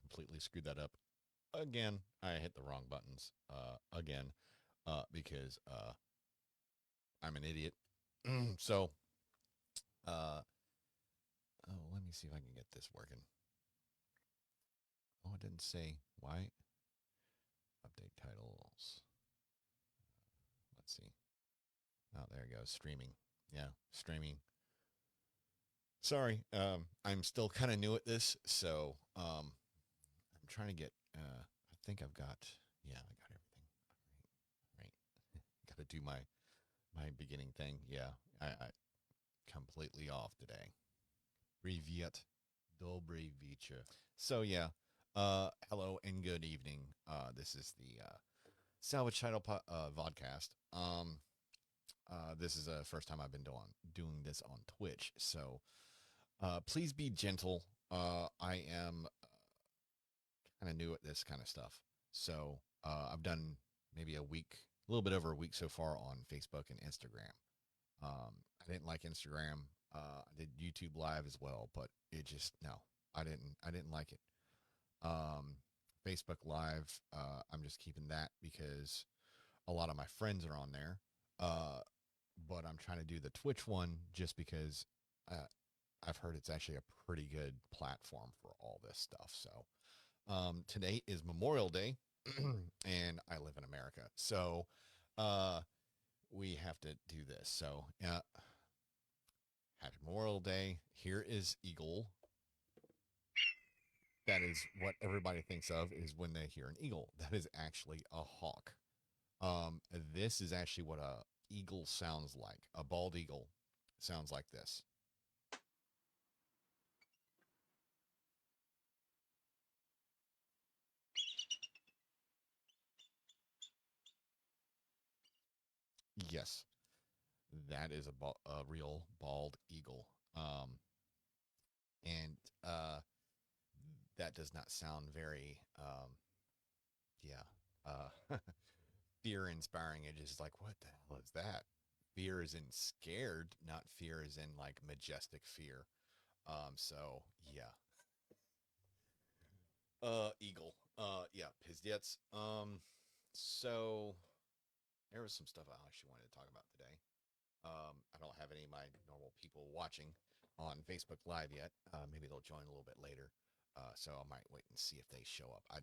completely screwed that up again. I hit the wrong buttons again because I'm an idiot. So, uh, oh, let me see if I can get this working. Oh, it didn't say why. Update titles. Let's see. Oh, there it goes. Streaming. Yeah, streaming. Sorry, I'm still kind of new at this, so I'm trying to get. I think I've got. Yeah, I got everything. Right, right. Got to do my beginning thing. Yeah, I completely off today. Privyet, dobry вечер. So yeah, hello and good evening. This is the Salvage Title Vodcast. This is the first time I've been doing this on Twitch, so please be gentle. I am kind of new at this kind of stuff, so I've done maybe a little bit over a week so far on Facebook and Instagram. I didn't like Instagram. I did YouTube Live as well, but it just no, I didn't like it. Um, Facebook Live, I'm just keeping that because a lot of my friends are on there. Uh, but I'm trying to do the Twitch one just because uh, I've heard it's actually a pretty good platform for all this stuff. So today is Memorial Day, and I live in America, so uh, we have to do this. So happy Memorial Day. Here is Eagle. That is what everybody thinks of is when they hear an eagle. That is actually a hawk. This is actually what a eagle sounds like. A bald eagle sounds like this. Yes, that is a real bald eagle. And that does not sound very, yeah, fear inspiring. It is like, what the hell is that? Fear is in scared, not fear is in like majestic fear. So yeah, eagle. Yeah, pizdets. So there was some stuff I actually wanted to talk about today. I don't have any of my normal people watching on Facebook Live yet. Maybe they'll join a little bit later. So I might wait and see if they show up. I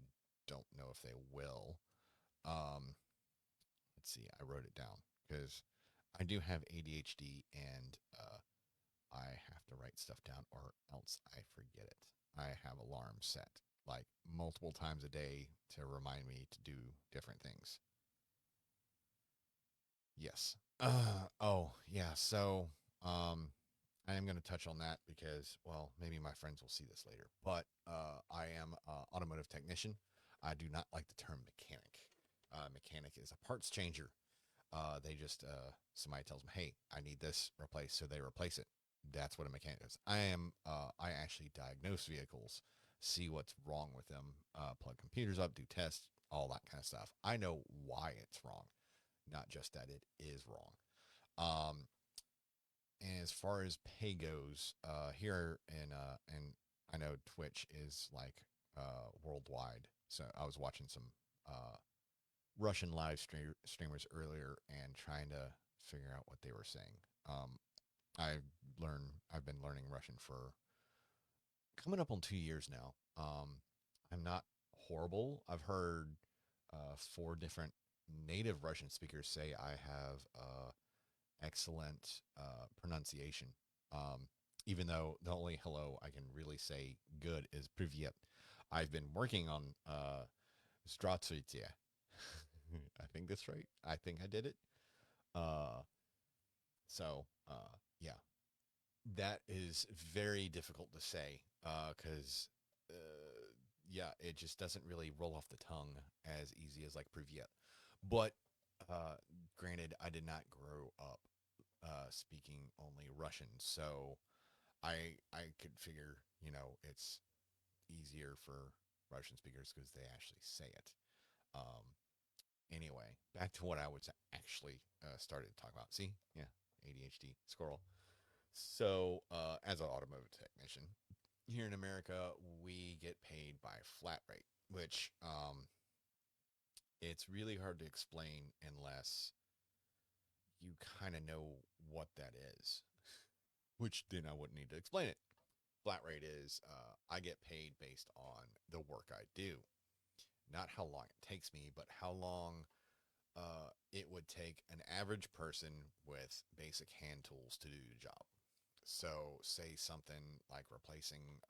don't know if they will. Um, let's see. I wrote it down because I do have ADHD and I have to write stuff down or else I forget it. I have alarms set like multiple times a day to remind me to do different things. Yes. Oh, yeah. So, I am going to touch on that because, well, maybe my friends will see this later. But I am an automotive technician. I do not like the term mechanic. Mechanic is a parts changer. They just somebody tells them, "Hey, I need this replaced," so they replace it. That's what a mechanic is. I actually diagnose vehicles, see what's wrong with them, plug computers up, do tests, all that kind of stuff. I know why it's wrong, not just that it is wrong. Um, and as far as pay goes, here in I know Twitch is like worldwide. So I was watching some uh, Russian streamers earlier and trying to figure out what they were saying. Um, I've been learning Russian for coming up on 2 years now. I'm not horrible. I've heard four different native Russian speakers say I have excellent pronunciation. Even though the only hello I can really say good is privyet. I've been working on Zdravstvuyte. I think that's right. I think I did it. Uh, yeah, that is very difficult to say because yeah, it just doesn't really roll off the tongue as easy as like privyet. But uh, granted, I did not grow up speaking only Russian, so I could figure it's easier for Russian speakers because they actually say it. Um, anyway, back to what I was actually started to talk about. See, yeah, ADHD squirrel. So as an automotive technician, here in America, we get paid by flat rate, which it's really hard to explain unless you kind of know what that is, which then I wouldn't need to explain it. Flat rate is I get paid based on the work I do, not how long it takes me, but how long it would take an average person with basic hand tools to do the job. So, say something like replacing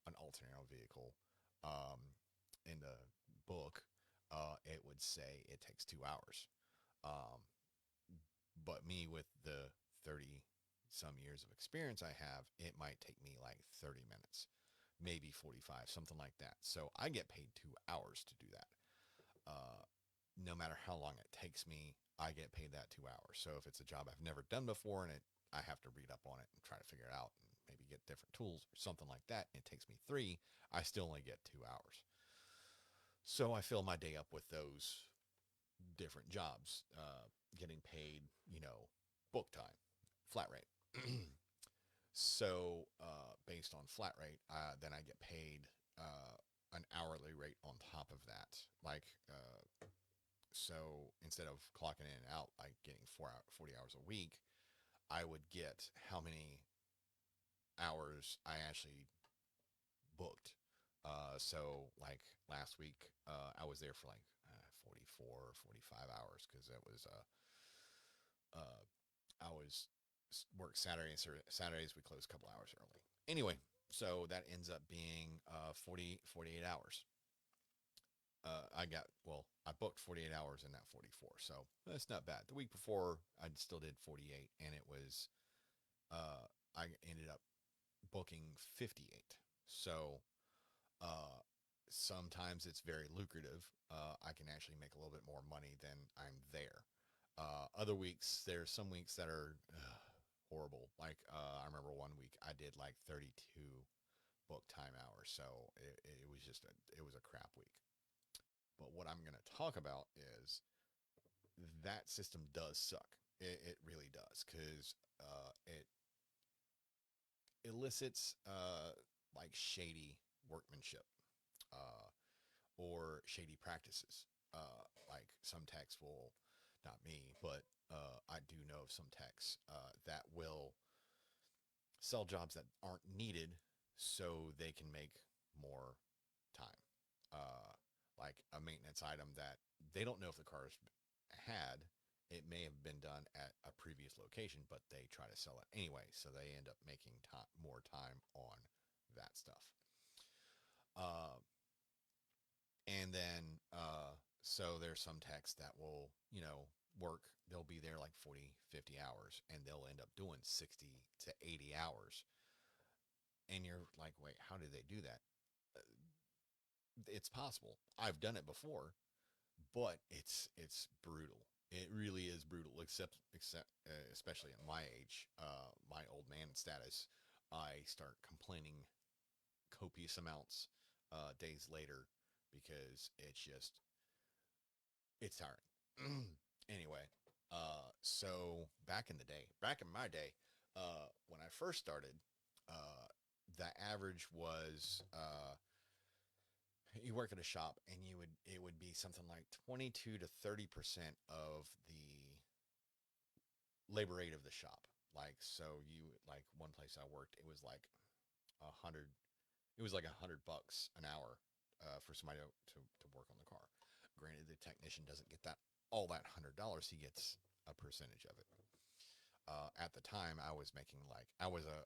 an alternating vehicle in the book, it would say it takes 2 hours. Um, but me with the 30 some years of experience I have, it might take me like 30 minutes, maybe 45, something like that. So I get paid 2 hours to do that. Uh, no matter how long it takes me, I get paid that 2 hours. So if it's a job I've never done before and I have to read up on it and try to figure it out and maybe get different tools or something like that, and it takes me three, I still only get 2 hours. So I fill my day up with those different jobs, getting paid, book time, flat rate. So based on flat rate, then I get paid an hourly rate on top of that. Like, so instead of clocking in and out, like getting 40 hours a week, I would get how many hours I actually booked. So like last week, I was there for like 44, 45 hours because it was uh, I was work Saturday and Saturdays we close a couple hours early. Anyway, so that ends up being 48 hours. I booked 48 hours in that 44. So that's not bad. The week before I still did 48 and it was, I ended up booking 58. So, uh, sometimes it's very lucrative. I can actually make a little bit more money than I'm there. Other weeks, there's some weeks that are horrible. Like, I remember one week I did like 32 book time hours. So it was just it was a crap week. But what I'm going to talk about is that system does suck. It really does because it elicits like shady workmanship uh, or shady practices. Like some techs will, not me, but I do know of some techs that will sell jobs that aren't needed so they can make more time. Uh, like a maintenance item that they don't know if the car's had. It may have been done at a previous location, but they try to sell it anyway. So they end up making more time on that stuff. Uh, and then, so there's some techs that will, work, they'll be there like 40, 50 hours and they'll end up doing 60 to 80 hours. And you're like, wait, how did they do that? It's possible. I've done it before, but it's brutal. It really is brutal. Except especially at my age, my old man status, I start complaining copious amounts days later because it's tiring. Anyway, so back in my day, when I first started, uh, the average was you work at a shop and it would be something like 22 to 30% of the labor rate of the shop. Like, so you, like one place I worked, it was like 100, it was like $100 an hour for somebody to work on the car. Granted, the technician doesn't get that all that $100. He gets a percentage of it. At the time, I was making like I was a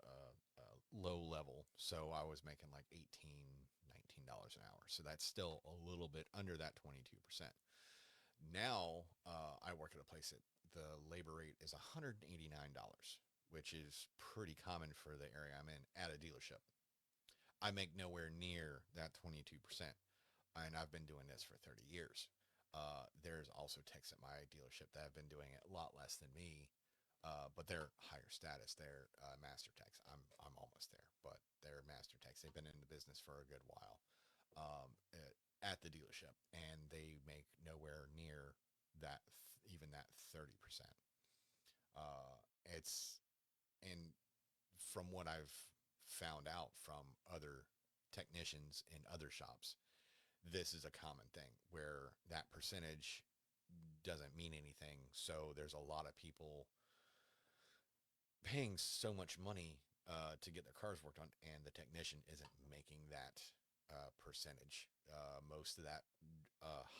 low level, so I was making like 18, $19 an hour. So that's still a little bit under that 22%. Now I work at a place that the labor rate is $189, which is pretty common for the area I'm in at a dealership. I make nowhere near that 22%. And I've been doing this for 30 years. There's also techs at my dealership that have been doing it a lot less than me, but they're higher status. They're master techs. I'm almost there, but they're master techs. They've been in the business for a good while at the dealership, and they make nowhere near that, even that 30%. It's and from what I've found out from other technicians in other shops, this is a common thing where that percentage doesn't mean anything. So there's a lot of people paying so much money to get their cars worked on, and the technician isn't making that percentage. Most of that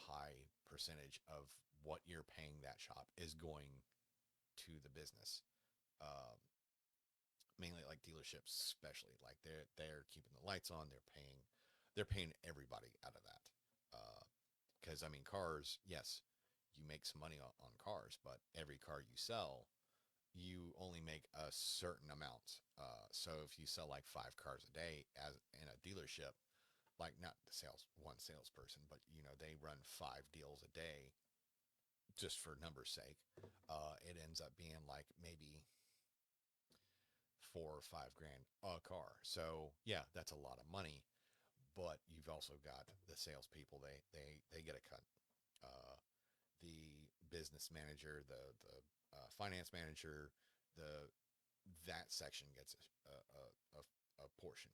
high percentage of what you're paying that shop is going to the business. Um, Mainly like dealerships, especially like they're keeping the lights on. They're paying everybody out of that. Because I mean, cars, yes, you make some money on cars, but every car you sell, you only make a certain amount. So if you sell like 5 cars a day as in a dealership, like not the one salesperson, but they run 5 deals a day just for numbers sake. It ends up being like maybe 4 or 5 grand a car. So yeah, that's a lot of money. But you've also got the salespeople; they get a cut. Uh, the business manager, the finance manager, the that section gets a portion.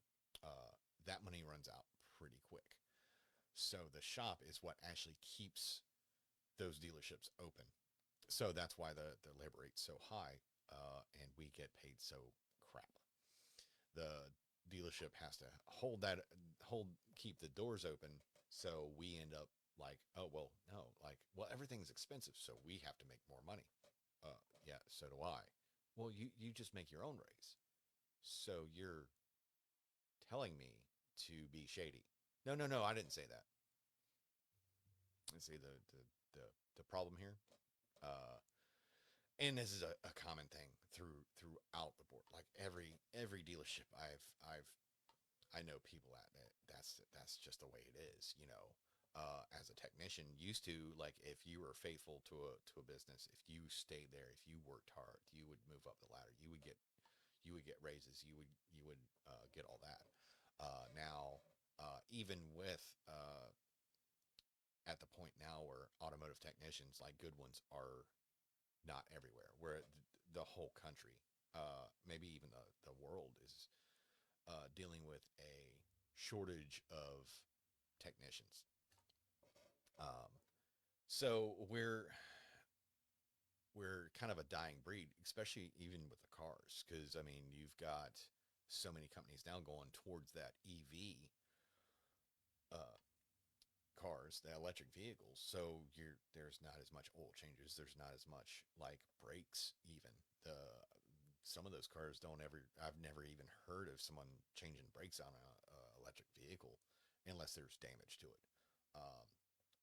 That money runs out pretty quick. So the shop is what actually keeps those dealerships open. So that's why the labor rate's so high, and we get paid so crap. The dealership has to keep the doors open, so we end up like, oh well, no, like, well, everything's expensive, so we have to make more money. Yeah, so do I. Well, you just make your own raise, so you're telling me to be shady. No, no, no, I didn't say that. Let's see the the problem here. Uh, and this is a common thing throughout the board. Like every dealership I know people at that. That's just the way it is. As a technician, used to, like, if you were faithful to a business, if you stayed there, if you worked hard, you would move up the ladder. You would get raises. You would get all that. Now, even with at the point now where automotive technicians, like good ones, are not everywhere, where the whole country, maybe even the world, is dealing with a shortage of technicians. Um, so we're kind of a dying breed, especially even with the cars, because I mean, you've got so many companies now going towards that EV uh, cars, the electric vehicles. So there's not as much oil changes. There's not as much like brakes. Even the some of those cars don't ever. I've never even heard of someone changing brakes on a electric vehicle unless there's damage to it. Um,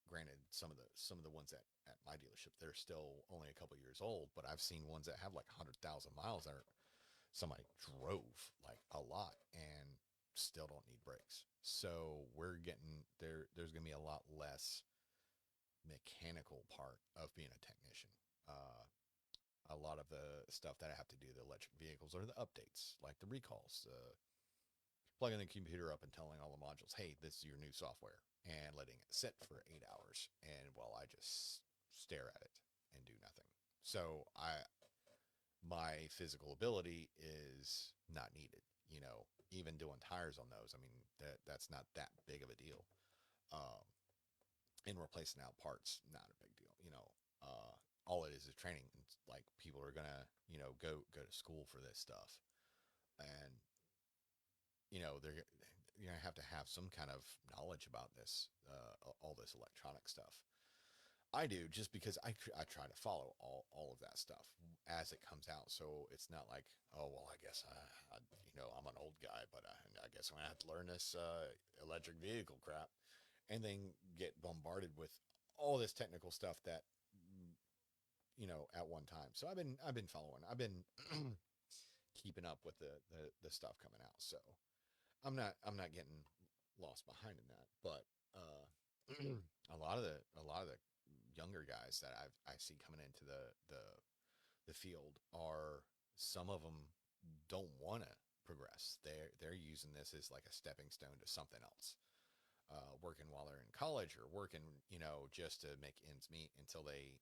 Granted, some of the ones at my dealership, they're still only a couple years old, but I've seen ones that have like 100,000 miles that somebody drove like a lot and still don't need brakes. So we're getting there. There's going to be a lot less mechanical part of being a technician. A lot of the stuff that I have to do, the electric vehicles, are the updates, like the recalls, plugging the computer up and telling all the modules, hey, this is your new software, and letting it sit for 8 hours. And well, I just stare at it and do nothing. So my physical ability is not needed. Even doing tires on those, I mean, that's not that big of a deal. Um, and replacing out parts, not a big deal. All it is training. It's like people are gonna, go to school for this stuff, and they're gonna have to have some kind of knowledge about this, all this electronic stuff. I do, just because I try to follow all of that stuff as it comes out. So it's not like, oh, well, I guess I'm an old guy, but I guess I'm going to have to learn this electric vehicle crap, and then get bombarded with all this technical stuff that, at one time. So I've been following. I've been keeping up with the stuff coming out. So I'm not getting lost behind in that. But a lot of the younger guys that I see coming into the field, are some of them don't want to progress. They're using this as like a stepping stone to something else. Working while they're in college, or working, just to make ends meet until they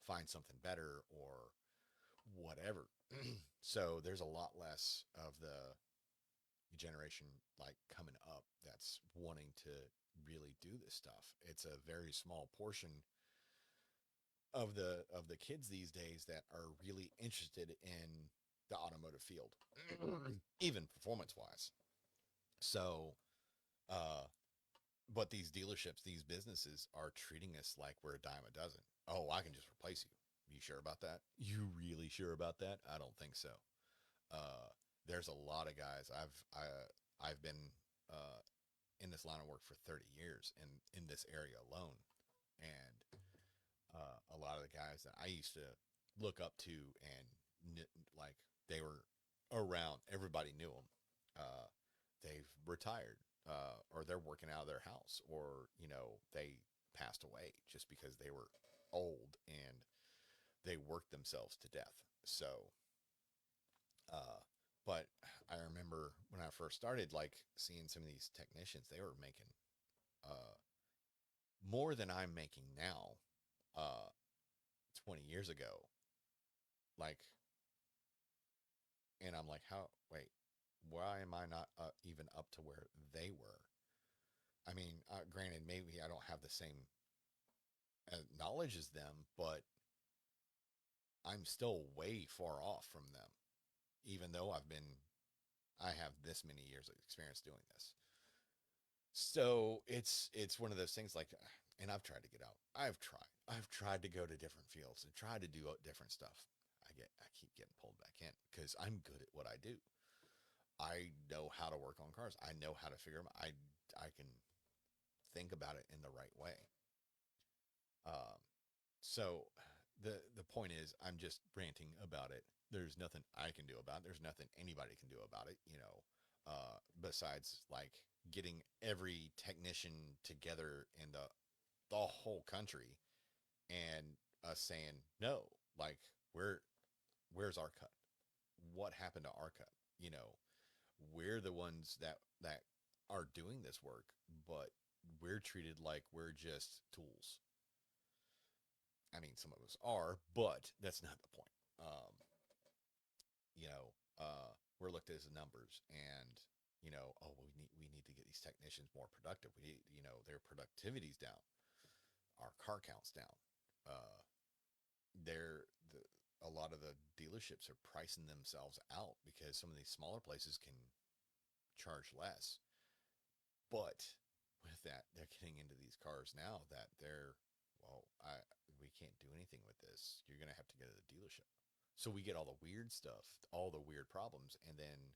find something better or whatever. So there's a lot less of the generation like coming up that's wanting to really do this stuff. It's a very small portion of the kids these days that are really interested in the automotive field, even performance wise. So, uh, but these dealerships, these businesses are treating us like we're a dime a dozen. Oh, I can just replace you. You sure about that? You really sure about that? I don't think so. Uh, there's a lot of guys. I've been uh, in this line of work for 30 years in this area alone, and a lot of the guys that I used to look up to and like they were around, everybody knew them. They've retired, or they're working out of their house, or they passed away just because they were old and they worked themselves to death. So, uh, but I remember when I first started, like seeing some of these technicians, they were making uh, more than I'm making now. 20 years ago, like, and I'm like, how, wait, why am I not even up to where they were? I mean, granted, maybe I don't have the same knowledge as them, but I'm still way far off from them, even though I have this many years of experience doing this. So it's one of those things like, and I've tried to get out. I've tried to go to different fields and try to do different stuff. I keep getting pulled back in because I'm good at what I do. I know how to work on cars. I know how to figure them. I can think about it in the right way. Um, so the point is, I'm just ranting about it. There's nothing I can do about it. There's nothing anybody can do about it. Besides like getting every technician together in the whole country and us saying no, like where's our cut? What happened to our cut? You know, we're the ones that are doing this work, but we're treated like we're just tools. I mean, some of us are, but that's not the point. You know, we're looked at as numbers, and oh, we need to get these technicians more productive. We need, their productivity's down, our car count's down. Uh, they're the A lot of the dealerships are pricing themselves out because some of these smaller places can charge less. But with that, they're getting into these cars now that well, we can't do anything with this. You're going to have to go to the dealership. So we get all the weird stuff, all the weird problems. And then,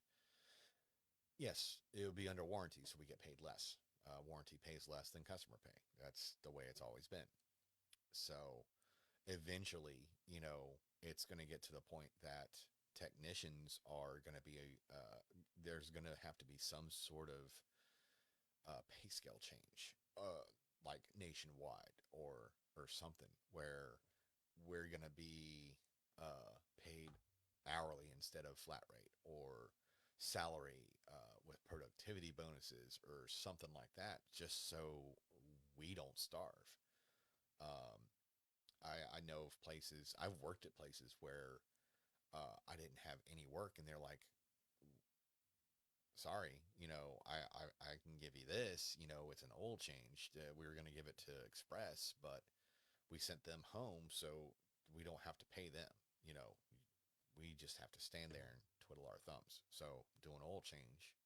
yes, it'll be under warranty. So we get paid less. Warranty pays less than customer pay. That's the way it's always been. So eventually, it's going to get to the point that technicians are going to be there's going to have to be some sort of pay scale change, like nationwide or something where we're gonna be paid hourly instead of flat rate, or salary with productivity bonuses or something like that, just so we don't starve. Um, I know of places, I've worked at places where I didn't have any work, and they're like, sorry, I can give you this, it's an oil change. We were going to give it to Express, but we sent them home, so we don't have to pay them. You know, we just have to stand there and twiddle our thumbs. So do an oil change.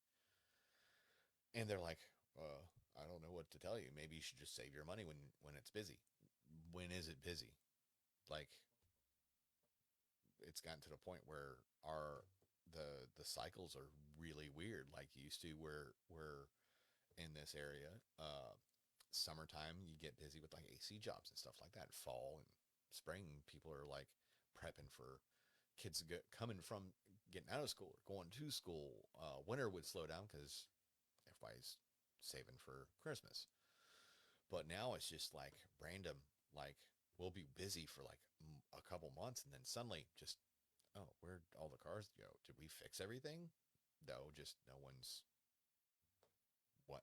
And they're like, I don't know what to tell you. Maybe you should just save your money when it's busy. When is it busy? Like, it's gotten to the point where the cycles are really weird, like used to, where we're in this area. Summertime, you get busy with like AC jobs and stuff like that. Fall and spring, people are like prepping for kids coming from getting out of school or going to school. Winter would slow down because everybody's saving for Christmas. But now it's just like random, like we'll be busy for like a couple months, and then suddenly just, oh, where'd all the cars go? Did we fix everything? No, just no one's what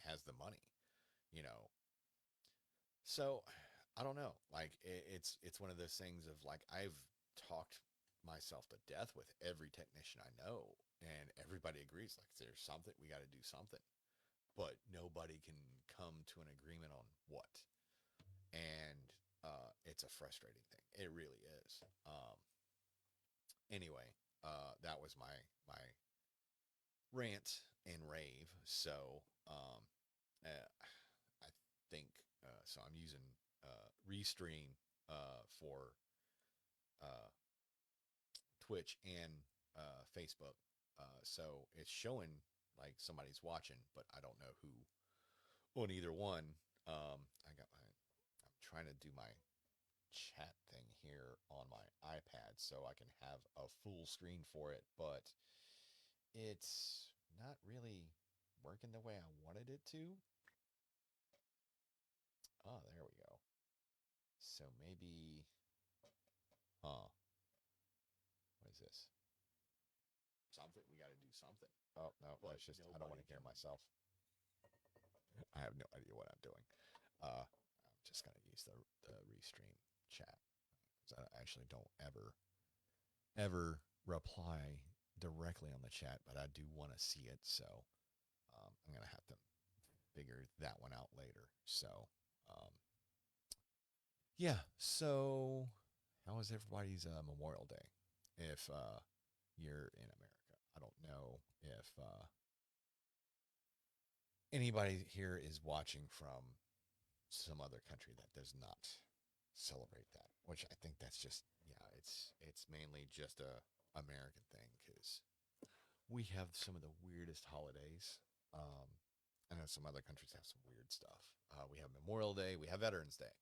has the money, you know. So I don't know. Like it's one of those things of like I've talked myself to death with every technician I know, and everybody agrees like there's something we got to do something, but nobody can come to an agreement on what. And it's a frustrating thing. It really is. Anyway, that was my rant and rave. So uh, I think so. I'm using Restream for uh, Twitch and Facebook. So it's showing like somebody's watching, but I don't know who on either one. I'm trying to do my chat thing here on my iPad so I can have a full screen for it, but it's not really working the way I wanted it to. Oh, there we go. So maybe, huh? What is this? Something. We got to do something. Oh, no, but that's just, I don't want to hear myself. I have no idea what I'm doing. I'm just going to use the Restream chat. I actually don't ever reply directly on the chat, but I do want to see it. So I'm going to have to figure that one out later. So, um, yeah. So, how was everybody's Memorial Day? If you're in America, I don't know if anybody here is watching from some other country that does not celebrate that. Which I think that's just it's mainly just a American thing because we have some of the weirdest holidays. Um, I know some other countries have some weird stuff. We have Memorial Day, we have Veterans Day.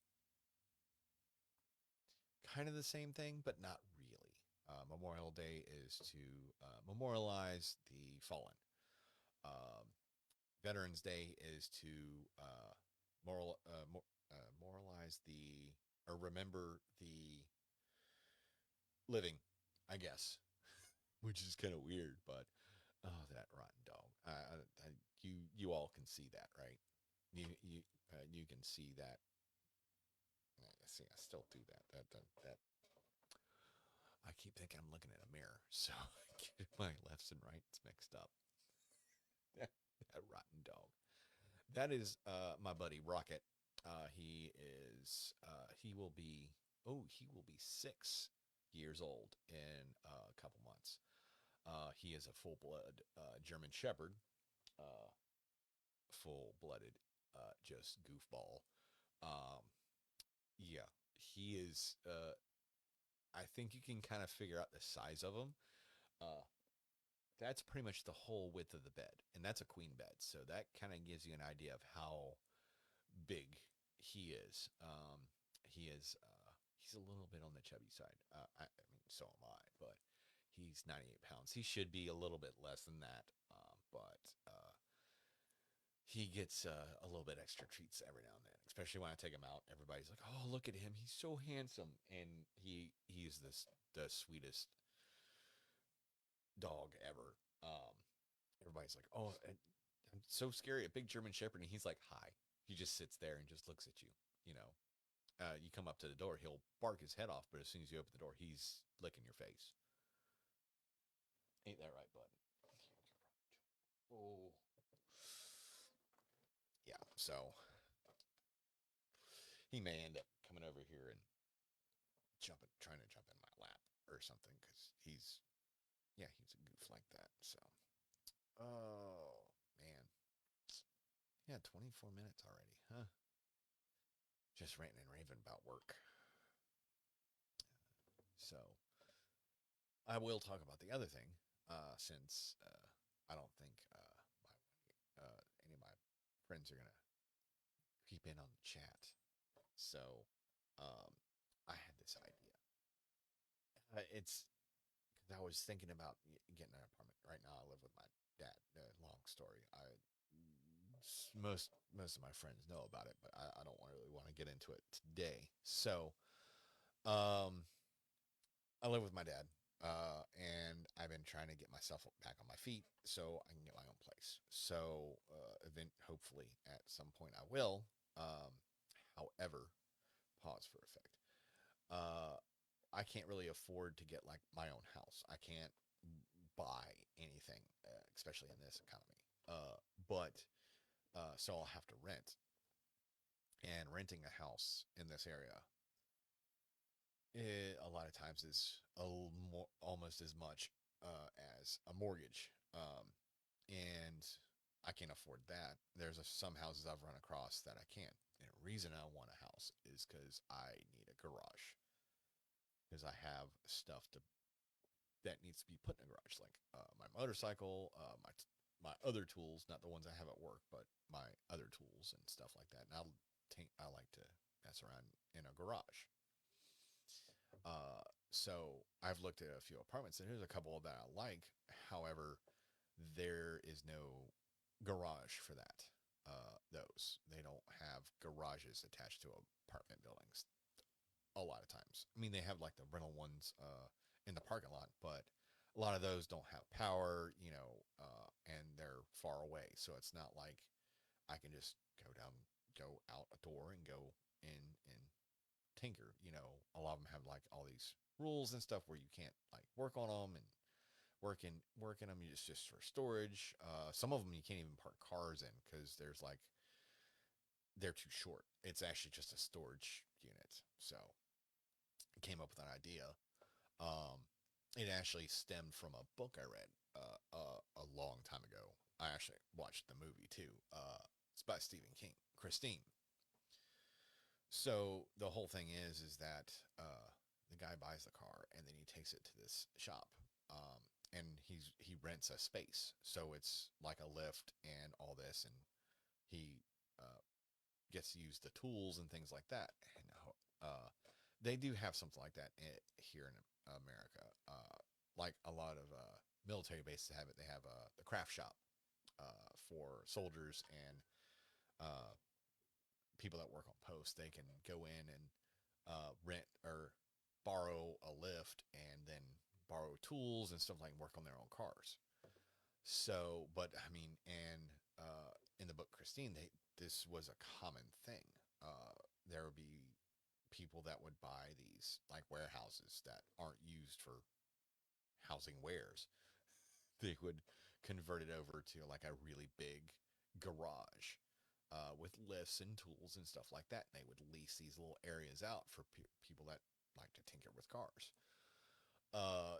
Kind of the same thing, but not really. Memorial Day is to memorialize the fallen. Um, Veterans Day is to moral, moralize the or remember the living, I guess, which is kind of weird. But oh, that rotten dog! You all can see that, right? You can see that. See, I still do that. That I keep thinking I'm looking at a mirror, so I get my lefts and rights mixed up. That rotten dog. That is my buddy Rocket. He will be 6 years old in a couple months. He is a full blood German Shepherd, uh, full blooded just goofball. Um, yeah, he is. I think you can kind of figure out the size of him. Uh, that's pretty much the whole width of the bed, and that's a queen bed. So that kind of gives you an idea of how big he is. He's a little bit on the chubby side. I mean, so am I, but he's 98 pounds. He should be a little bit less than that, but he gets a little bit extra treats every now and then. Especially when I take him out, everybody's like, "Oh, look at him! He's so handsome," and he's the sweetest dog ever. Everybody's like, "Oh, I'm so scary, a big German Shepherd," and he's like, "Hi." He just sits there and just looks at you. You know, you come up to the door, he'll bark his head off, but as soon as you open the door, he's licking your face. Ain't that right, bud? Oh, yeah. So he may end up coming over here and trying to jump in my lap or something because he's a goof like that. So, oh man, yeah, 24 minutes already, huh? Just ranting and raving about work. So I will talk about the other thing, since I don't think any of my friends are gonna creep in on the chat. So um, I had this idea. It's because I was thinking about getting an apartment. Right now, I live with my dad. Long story. Most of my friends know about it, but I don't really want to get into it today. So um, I live with my dad, and I've been trying to get myself back on my feet so I can get my own place. So, hopefully, at some point, I will. However, pause for effect. Uh, I can't really afford to get like my own house. I can't buy anything, especially in this economy. But so I'll have to rent, and renting a house in this area, a lot of times is more, almost as much as a mortgage, and I can't afford that. There's some houses I've run across that I can't. And the reason I want a house is because I need a garage, because I have stuff to that needs to be put in a garage, like my motorcycle, my other tools, not the ones I have at work, but my other tools and stuff like that. And I like to mess around in a garage. So I've looked at a few apartments, and there's a couple that I like. However, there is no garage for that. Those they don't have garages attached to apartment buildings. A lot of times, I mean, they have like the rental ones in the parking lot, but a lot of those don't have power, and they're far away. So it's not like I can just go out a door and go in and tinker. A lot of them have like all these rules and stuff where you can't like work on them and work in them. Just for storage. Some of them you can't even park cars in because there's like they're too short. It's actually just a storage unit. So I came up with an idea. Um, it actually stemmed from a book I read a long time ago. I actually watched the movie too. It's by Stephen King, Christine. So the whole thing is that the guy buys the car and then he takes it to this shop, and he rents a space, so it's like a lift and all this, and he uh, gets to use the tools and things like that. And they do have something like that here in America. Like a lot of military bases have it. They have the craft shop for soldiers and uh, people that work on post. They can go in and rent or borrow a lift and then borrow tools and stuff like work on their own cars. So, but I mean, and in the book Christine, this was a common thing. There would be people that would buy these like warehouses that aren't used for housing wares. They would convert it over to like a really big garage with lifts and tools and stuff like that. And they would lease these little areas out for people that like to tinker with cars.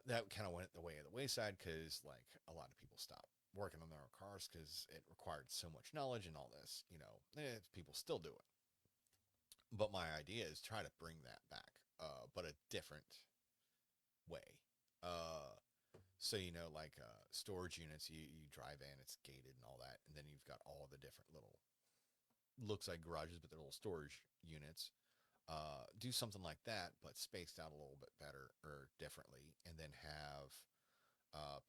That kind of went the way of the wayside because like a lot of people stopped working on their own cars because it required so much knowledge and all this. People still do it. But my idea is try to bring that back, but a different way. Uh, so like storage units, you drive in, it's gated and all that, and then you've got all the different little looks like garages, but they're little storage units. Do something like that, but spaced out a little bit better or differently, and then have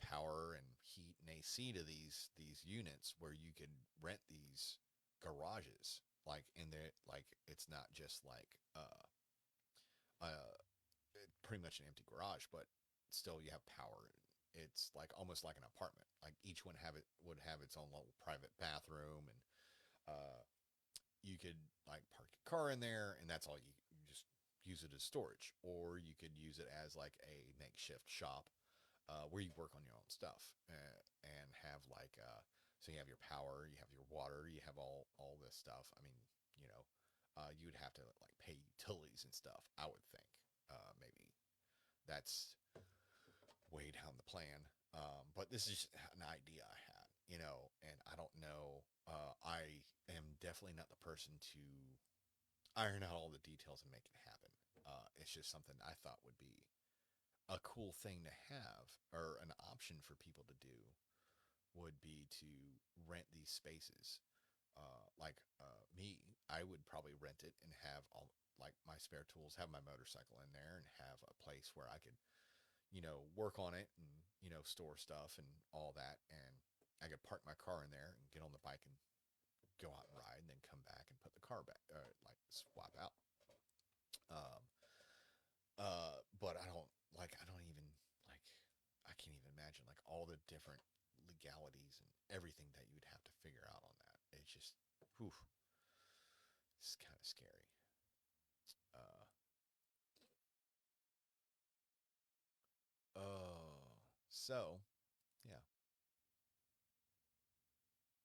power and heat and AC to these units where you could rent these garages like in there, like it's not just like uh pretty much an empty garage, but still you have power. It's like almost like an apartment. Like each one would have its own little private bathroom, and uh, you could like park your car in there, and that's all you just use it as storage, or you could use it as like a makeshift shop where you work on your own stuff and have like so you have your power, you have your water, you have all this stuff. I mean, you know, you would have to like pay utilities and stuff. I would think maybe that's way down the plan. But this is an idea I had, and I don't know. I am definitely not the person to iron out all the details and make it happen. It's just something I thought would be a cool thing to have, or an option for people to do, would be to rent these spaces. Me, I would probably rent it and have all like my spare tools, have my motorcycle in there, and have a place where I could work on it and, store stuff and all that. And I could park my car in there and get on the bike and go out and ride and then come back and put the car back, like swap out. Um, but I don't even like, I can't even imagine like all the different legalities and everything that you'd have to figure out on that. It's just, whew, it's kind of scary. Uh, oh, so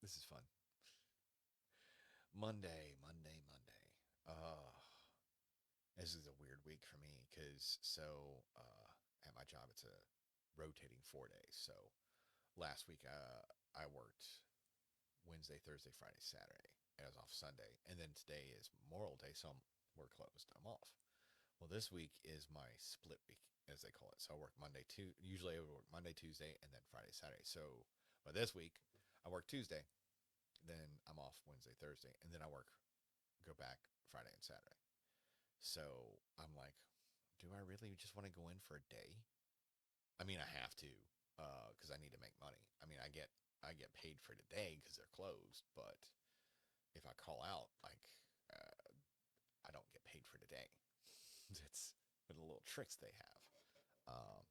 This is fun. Monday. This is a weird week for me because at my job it's a rotating 4 days. So last week I worked Wednesday, Thursday, Friday, Saturday. And I was off Sunday, and then today is Memorial Day, so we're closed. I'm off. Well, this week is my split week, as they call it. So I work Usually I would work Monday, Tuesday, and then Friday, Saturday. So, but this week I work Tuesday, then I'm off Wednesday, Thursday, and then go back Friday and Saturday. So I'm like, do I really just want to go in for a day? I mean, I have to, because I need to make money. I mean, I get paid for today because they're closed, but if I call out, uh, I don't get paid for today. It's the little tricks they have. Um,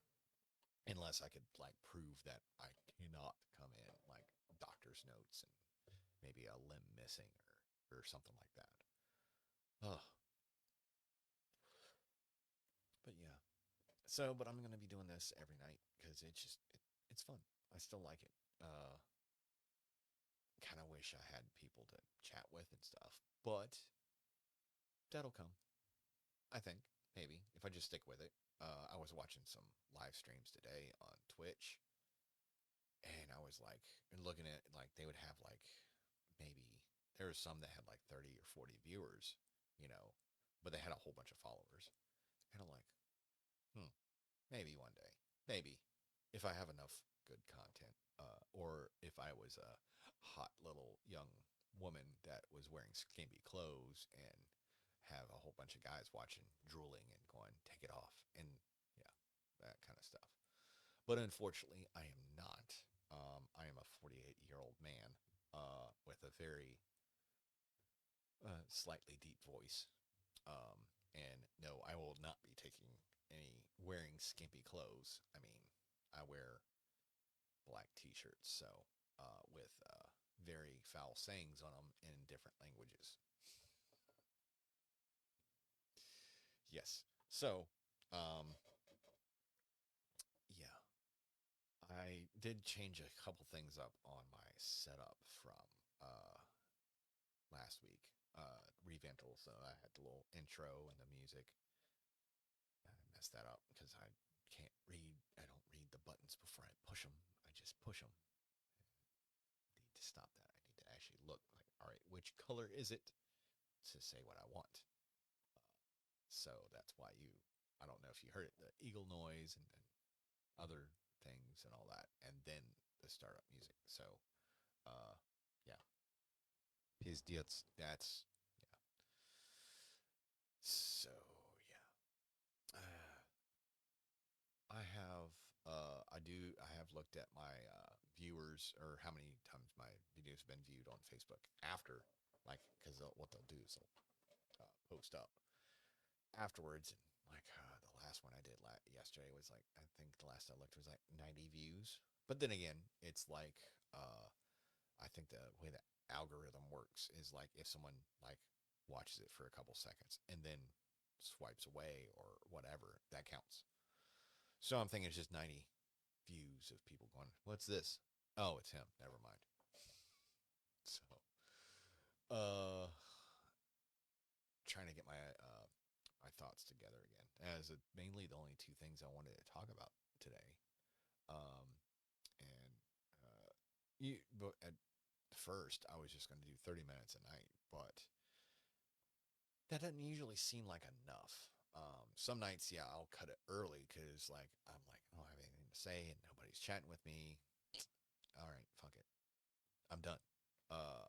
unless I could like prove that I cannot come in, like doctor's notes and maybe a limb missing or something like that. Oh, but yeah. So, but I'm gonna be doing this every night because it's fun. I still like it. Kind of wish I had people to chat with and stuff, but that'll come. I think maybe if I just stick with it. I was watching some live streams today on Twitch, and I was like, and looking at like they would have like maybe there was some that had like 30 or 40 viewers, you know, but they had a whole bunch of followers, and I'm like, hmm, maybe one day, maybe if I have enough good content, or if I was a hot little young woman that was wearing skimpy clothes and have a whole bunch of guys watching, drooling and going, take it off, and yeah, that kind of stuff. But unfortunately, I am not. I am a 48-year-old man with a very slightly deep voice. And no, I will not be taking any wearing skimpy clothes. I mean, I wear black t-shirts, so with very foul sayings on them in different languages. Yes. So, um, yeah, I did change a couple things up on my setup from uh, last week. Revamped it, so I had the little intro and the music. I messed that up because I can't read. I don't read the buttons before I push them. I just push them. I need to stop that. I need to actually look like, all right, which color is it to say what I want? So that's why I don't know if you heard it, the eagle noise and other things and all that, and then the startup music. So, uh, yeah, that's yeah. So yeah, I have looked at my viewers or how many times my videos have been viewed on Facebook after, like, because what they'll do is they'll post up afterwards, and like the last one I did yesterday was like, I think the last I looked was like 90 views. But then again, it's like I think the way the algorithm works is like if someone like watches it for a couple seconds and then swipes away or whatever, that counts. So I'm thinking it's just 90 views of people going, "What's this?" Oh, it's him. Never mind. So, uh, trying to get my thoughts together again. As mainly the only two things I wanted to talk about today. Um, and but at first I was just going to do 30 minutes a night, but that doesn't usually seem like enough. Some nights, yeah, I'll cut it early because like I'm like, I don't have anything to say and nobody's chatting with me. All right, fuck it, I'm done. Uh,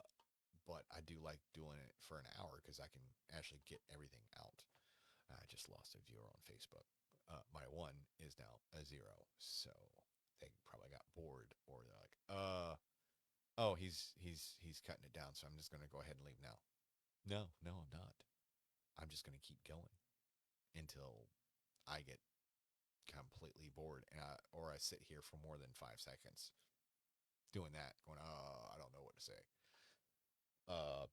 but I do like doing it for an hour because I can actually get everything out. I just lost a viewer on Facebook. My one is now a zero, so they probably got bored, or they're like, oh, he's cutting it down, so I'm just gonna go ahead and leave now. No, I'm not. I'm just gonna keep going until I get completely bored, or I sit here for more than 5 seconds doing that, going, I don't know what to say. Uh,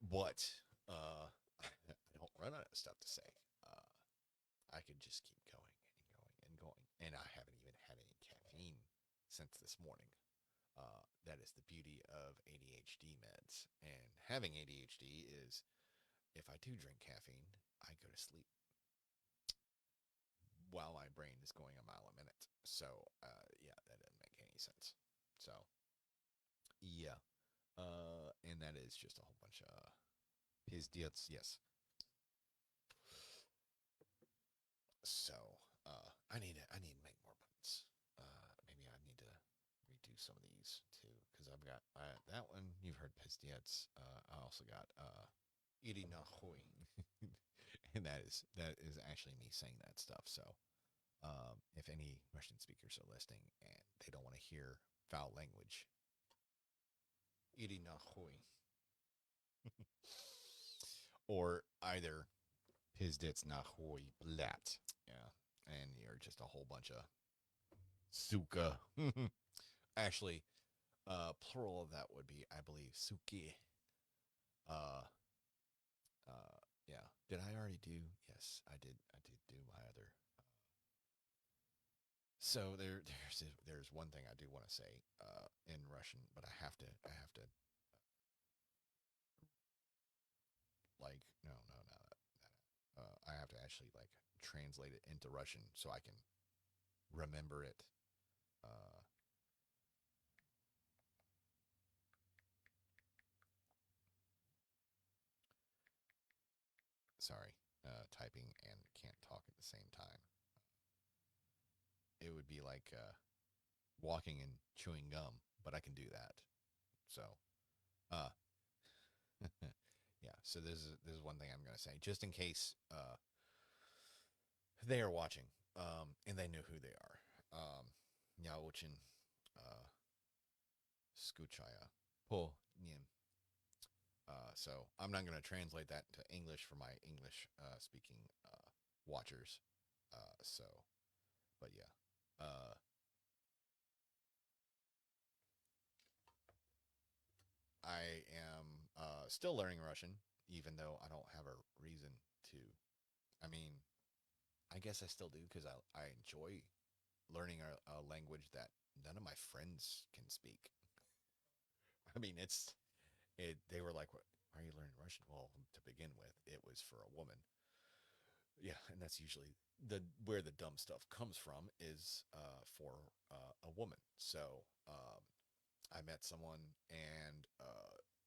but I don't run out of stuff to say. Uh, I could just keep going and going and going. And I haven't even had any caffeine since this morning. That is the beauty of ADHD meds. And having ADHD is if I do drink caffeine, I go to sleep while my brain is going a mile a minute. So, yeah, that doesn't make any sense. So, yeah. And that is just a whole bunch of his deals. Yes. So, I need to make more buttons. Maybe I need to redo some of these too because I've got that one. You've heard Pistiets. I also got Irinahoing, and that is actually me saying that stuff. So, if any Russian speakers are listening and they don't want to hear foul language, Irinahoing, or either Pizdits Nahoy Blat. Yeah, and you're just a whole bunch of suka. Actually, plural of that would be, I believe, suki. Uh, yeah. Did I already do? Yes, I did. I did do my other. So there's one thing I do want to say in Russian, but I have to like no. I have to actually like translate it into Russian so I can remember it. Uh, Sorry, typing and can't talk at the same time. It would be like walking and chewing gum, but I can do that. So, uh, yeah. So this is one thing I'm gonna say, just in case they are watching, and they know who they are. Я очень скучаю по ним. So I'm not going to translate that to English for my English speaking watchers. So, but yeah, I am still learning Russian, even though I don't have a reason to. I mean, I guess I still do because I enjoy learning a language that none of my friends can speak. I mean, they were like, "What? Why are you learning Russian?" Well, to begin with, it was for a woman. Yeah, and that's usually the where the dumb stuff comes from is for a woman. So I met someone and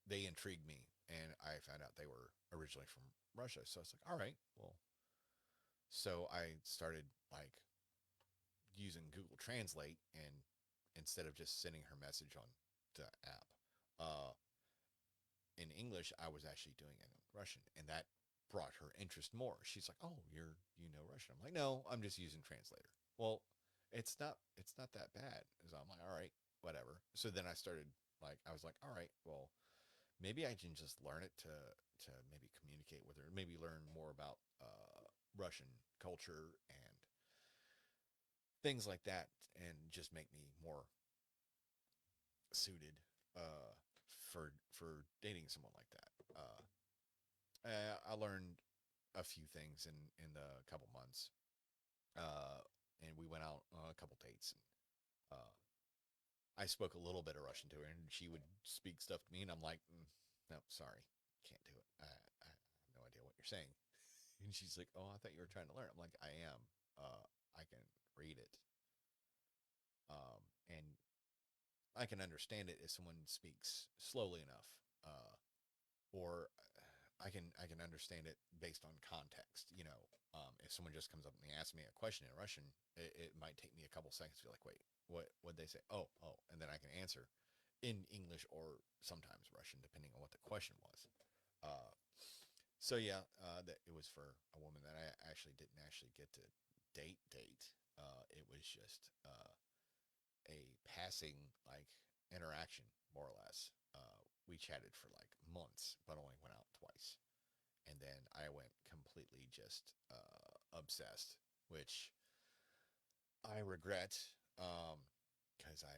they intrigued me, and I found out they were originally from Russia. So I was like, all right, well. So I started like using Google Translate, and instead of just sending her message on the app, uh, in English, I was actually doing it in Russian, and that brought her interest more. She's like, "Oh, you know Russian?" I'm like, "No, I'm just using translator." Well, it's not that bad. So I'm like, "All right, whatever." So then I started like I was like, "All right, well, maybe I can just learn it to maybe communicate with her, maybe learn more about Russian culture and things like that, and just make me more suited uh, for dating someone like that." I learned a few things in the couple months, uh, and we went out on a couple dates. And, I spoke a little bit of Russian to her, and she would speak stuff to me, and I'm like, "No, sorry, can't do it. I have no idea what you're saying." And she's like, "Oh, I thought you were trying to learn." I'm like, "I am. I can read it, and I can understand it if someone speaks slowly enough, or I can understand it based on context. If someone just comes up and asks me a question in Russian, it might take me a couple seconds to be like, wait, what they say? Oh, and then I can answer in English or sometimes Russian, depending on what the question was. Uh, so yeah, that it was for a woman that I actually didn't actually get to date. It was just a passing like interaction, more or less. We chatted for like months, but only went out twice. And then I went completely just obsessed, which I regret because I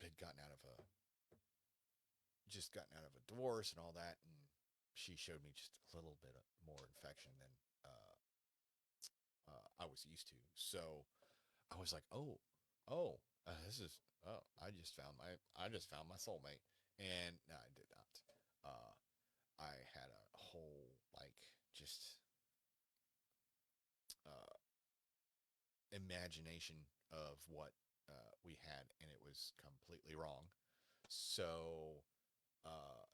had gotten out of a divorce and all that, and she showed me just a little bit more affection than I was used to. So I was like, oh, this is. oh, I just found my soulmate, and no, I did not. Uh, I had a whole like just uh, imagination of what we had, and it was completely wrong. So uh,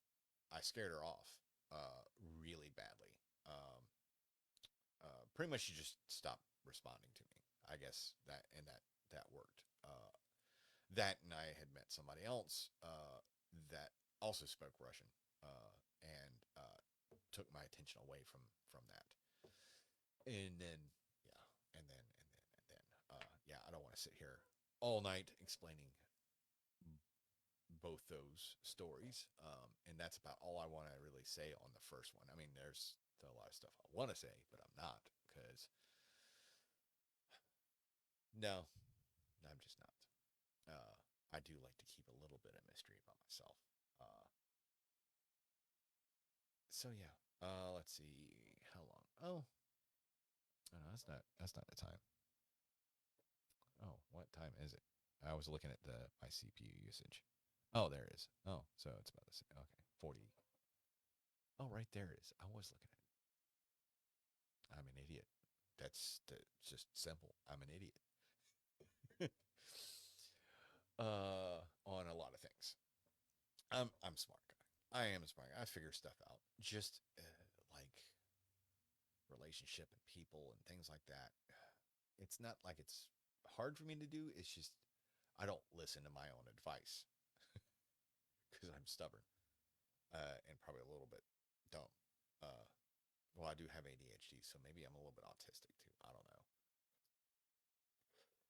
I scared her off really badly. Um, Pretty much, she just stopped responding to me. I guess that worked. That and I had met somebody else that also spoke Russian, and took my attention away from that. And then yeah, yeah, I don't want to sit here all night explaining both those stories. And that's about all I want to really say on the first one. I mean, there's a lot of stuff I want to say, but I'm not because no, I'm just not. Uh, I do like to keep a little bit of mystery about myself. Uh, so yeah, let's see how long. Oh, oh no, that's not the time. Oh, what time is it? I was looking at the my CPU usage. Oh, there it is. Oh, so it's about the same. Okay, 40. Oh, right there it is. I was looking at it. I'm an idiot. That's just simple. I'm an idiot. On a lot of things. I'm a smart guy. I am a smart guy. I figure stuff out. Just like relationship and people and things like that. It's not like it's hard for me to do. It's just I don't listen to my own advice because I'm stubborn and probably a little bit dumb. Uh, well, I do have ADHD, so maybe I'm a little bit autistic too. I don't know.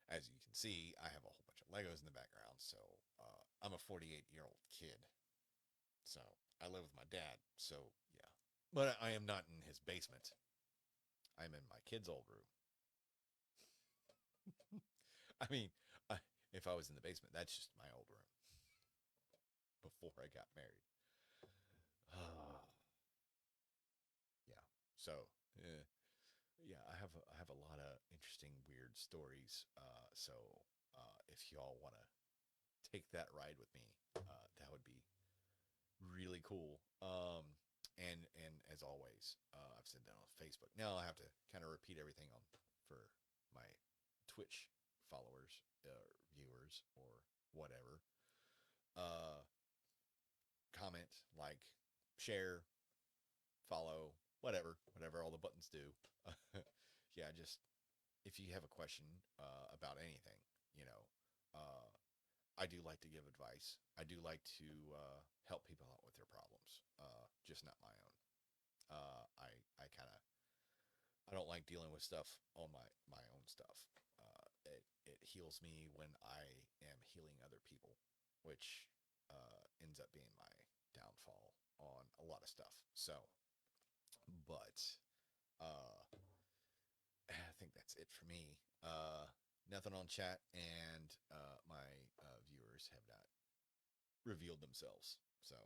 As you can see, I have a whole bunch of Legos in the background. So I'm a 48-year-old kid. So I live with my dad. So yeah, but I am not in his basement. I'm in my kid's old room. I mean, I, if I was in the basement, that's just my old room before I got married. Yeah. So, uh, yeah, I have a lot of interesting, weird stories. So, if y'all want to take that ride with me, that would be really cool. And as always, I've said that on Facebook. Now I have to kind of repeat everything on for my Twitch followers, viewers, or whatever. Uh, Comment, like, share, follow, whatever all the buttons do. Yeah, just if you have a question about anything, you know, uh, I do like to give advice. I do like to help people out with their problems, just not my own. I kind of I don't like dealing with stuff on my own stuff. It heals me when I am healing other people, which ends up being my downfall on a lot of stuff. So, but uh, I think that's it for me. Nothing on chat, and my viewers have not revealed themselves. So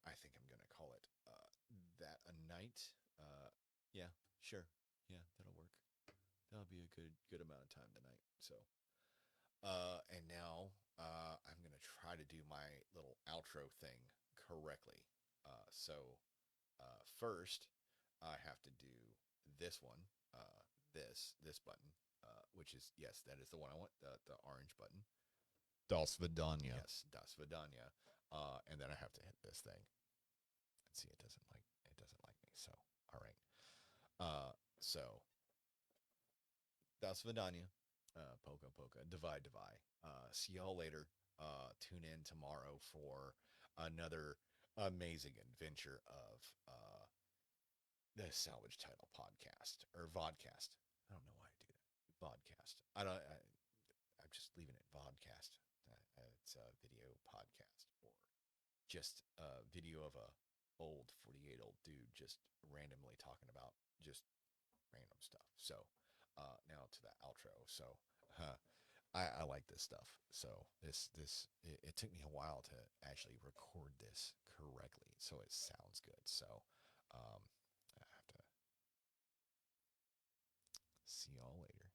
I think I'm going to call it that a night. Yeah, sure. Yeah, that'll work. That'll be a good amount of time tonight. So, and now I'm going to try to do my little outro thing correctly. First, I have to do this one, this button, which is, yes, that is the one I want, the orange button. Das Vidania. Yes, Das Vidania. And then I have to hit this thing. And see, it doesn't like me. So, all right. So Das Vidania, Polka Polka, Divide Divide. See y'all later. Tune in tomorrow for another amazing adventure of the Salvage Title podcast or vodcast. I don't know why I do that. Vodcast. I don't. I'm just leaving it vodcast. It's a video podcast or just a video of a old 48-old dude just randomly talking about just random stuff. So now to the outro. So I like this stuff. So it took me a while to actually record this correctly, so it sounds good. So um, I have to see y'all later.